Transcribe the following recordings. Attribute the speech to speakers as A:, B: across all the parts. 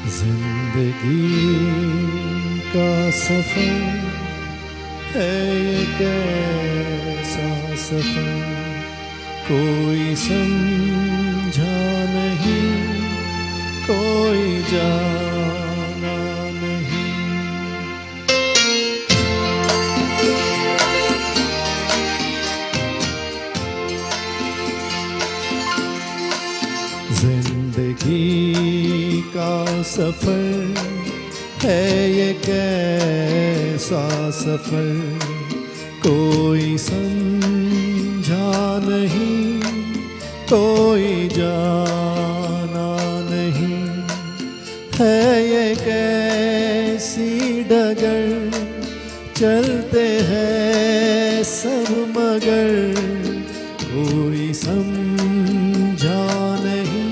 A: जिंदगी का सफर है ये कैसा सफर, कोई समझा नहीं, कोई जाना नहीं। जिंदगी का सफर है ये कैसा सफर, कोई समझा नहीं, कोई जाना नहीं। है ये कैसी डगर, चलते हैं सब मगर, कोई समझा नहीं,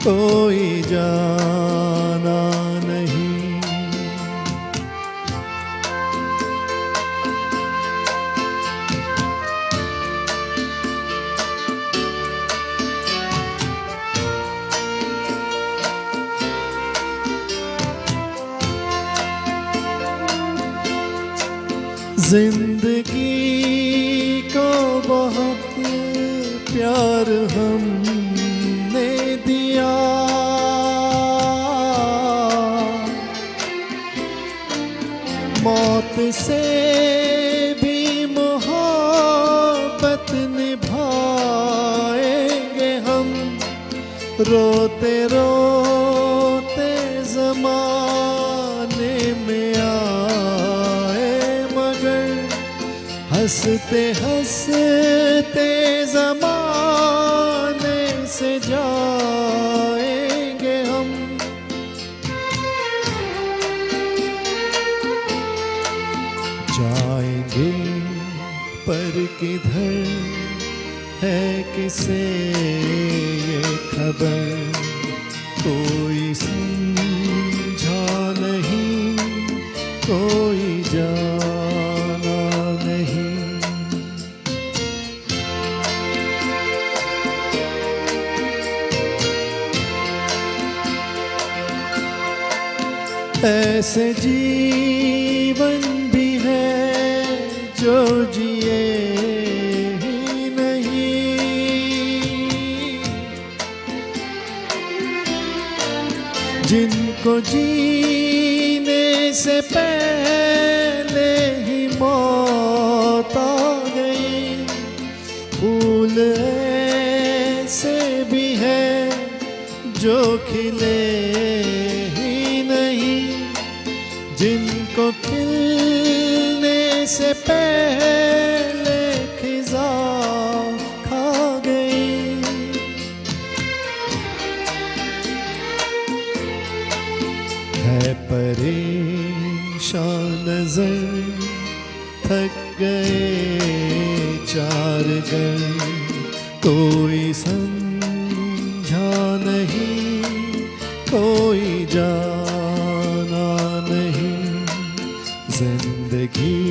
A: कोई जाना नहीं। जिंदगी को बहुत प्यार हमने दिया, मौत से भी मोहब्बत निभाएंगे हम। रोते रोते ज़माने में आए मगर, हंसते हंसते ज़माने से जाएंगे हम। जाएंगे पर किधर है किसे ये खबर, कोई समझा नहीं, कोई जाना नहीं। ऐसे जीवन भी है जो जिए ही नहीं, जिनको जीने से पहले ही मौत आ गई। फूल ऐसे भी है जो खिले ही नहीं, जिनको खिलने से पहले खिज़ा खा गई। है परेशान नज़र, थक गए चार घर, कोई समझा नहीं, कोई जाना नहीं। जिंदगी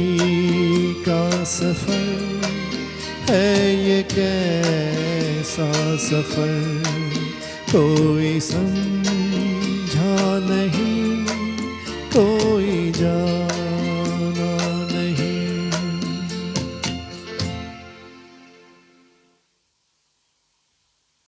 A: का सफर है ये कैसा सफर, कोई समझा नहीं, कोई जाना